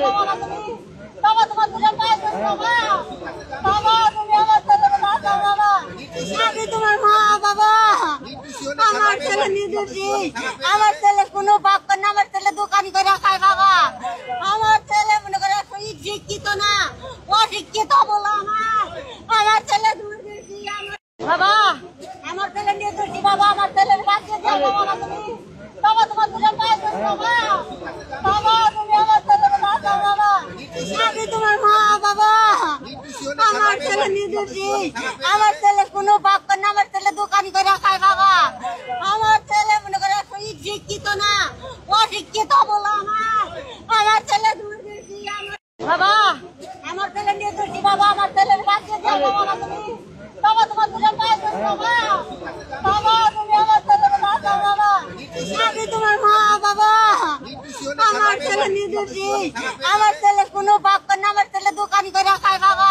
বাবা না তুমি বাবা তোমার দুজন পায়ে ধরছি বাবা বাবা তুমি আমার ছেলেকে বাঁচাও বাবা আমি তোমার মা বাবা আমার ছেলে নির্দোষী আমার ছেলে কোনো পাপ করে না আমার ছেলে দোকানি করে খায় বাবা আমার ছেলে মনে করে শিক্ষিত না অশিক্ষিত বলো আমার ছেলে দুর্নীতি বাবা আমার ছেলে নির্দোষী বাবা আমার ছেলের বাঁচিয়ে দাও বাবা না তুমি বাবা তোমার দুজন পায়ে ধরছি বাবা বাবা তুমি আমার ছেলেকে বাঁচাও বাবা আমি তোমার মা বাবা আমার ছেলে নির্দোষী আমার ছেলে কোনো পাপ করে না আমার ছেলে দোকানি করে খায় বাবা আমার ছেলে মনে করে শিক্ষিত না অশিক্ষিত বলো আমার ছেলে দুর্নীতি বাবা আমার ছেলে নির্দোষী বাবা আমার ছেলের বাঁচিয়ে দাও বাবা না তুমি বাবা তোমার দুজন পায়ে ধরছি বাবা বাবা তুমি আমার ছেলেকে বাঁচাও বাবা আমি তোমার মা বাবা আমার ছেলে নির্দোষী আমার ছেলে কোনো পাপ করে না আমার ছেলে দোকানি করে খায় বাবা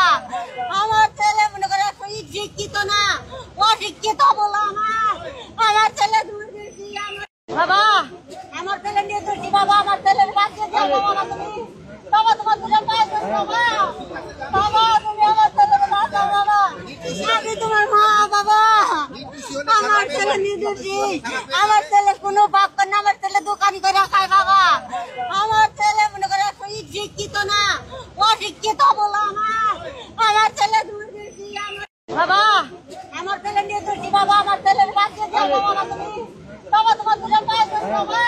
আমার ছেলে মনে করে শিক্ষিত না অশিক্ষিত বলো আমার ছেলে দুর্নীতি বাবা আমার ছেলে নির্দোষী বাবা আমার ছেলের বাঁচিয়ে দাও বাবা না তুমি বাবা তোমার দুজন পায়ে ধরছি বাবা বাবা তুমি আমার ছেলেকে বাঁচাও বাবা আমি তোমার মা বাবা আমার ছেলে নির্দোষী আমার ছেলে কোনো পাপ করে না আমার ছেলে দোকানি করে খায় বাবা আমার ছেলে মনে করে শিক্ষিত না অশিক্ষিত বলো আমার ছেলে দুর্নীতি বাবা আমার ছেলে নির্দোষী বাবা আমার ছেলের বাঁচিয়ে দাও বাবা না তুমি বাবা তোমার দুজন পায়ে ধরছি বাবা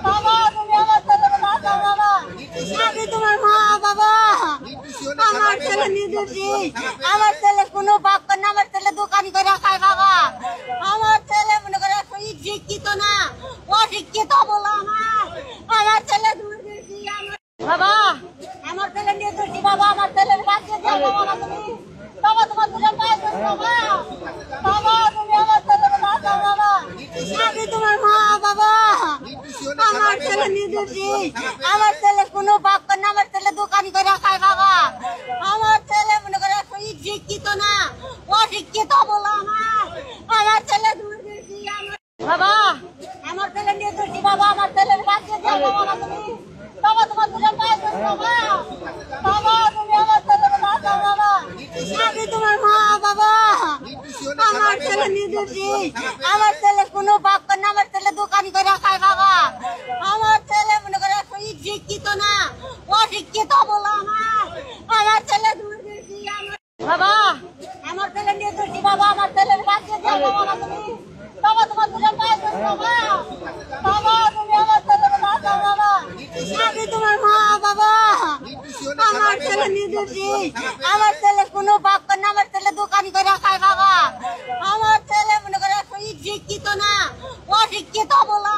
বাবা তুমি আমার ছেলেকে বাঁচাও বাবা আমি তোমার মা বাবা আমার ছেলে নির্দোষী আমার ছেলে কোনো পাপ করে না আমার ছেলে দোকানি করে খায় বাবা আমার ছেলে মনে করে শিক্ষিত না অশিক্ষিত বলো আমার ছেলে দুর্নীতি বাবা আমার ছেলে নির্দোষী বাবা আমার ছেলের বাঁচিয়ে দাও বাবা না তুমি বাবা তোমার দুজন পায়ে ধরছি বাবা বাবা তুমি আমার ছেলেকে বাঁচাও বাবা আমি তোমার মা বাবা আমার ছেলে নির্দোষী আমার ছেলে কোনো পাপ করে না আমার ছেলে দোকানি করে খায় বাবা আমার ছেলে মনে করে শিক্ষিত না অশিক্ষিত বলো আমার ছেলে দুর্নীতি বাবা আমার ছেলে নির্দোষী বাবা আমার ছেলের বাঁচিয়ে দাও বাবা না তুমি বাবা তোমার দুজন পায়ে ধরছি বাবা বাবা তুমি আমার ছেলেকে বাঁচাও বাবা আমি তোমার মা বাবা আমার ছেলে নির্দোষী আমার ছেলে কোনো পাপ করে না আমার ছেলে দোকানি করে খায় বাবা আমার ছেলে মনে করে শিক্ষিত না অশিক্ষিত বলো আমার ছেলে দুর্নীতি বাবা আমার ছেলে নির্দোষী বাবা আমার ছেলের বাঁচিয়ে দাও বাবা না তুমি বাবা তোমার দুজন পায়ে ধরছি বাবা বাবা তুমি আমার ছেলেকে বাঁচাও বাবা আমি তোমার মা বাবা আমার ছেলে নির্দোষী আমার ছেলে কোনো পাপ করে না আমার ছেলে দোকানি করে খায় বাবা আমার ছেলে মনে করে শিক্ষিত না অশিক্ষিত বলো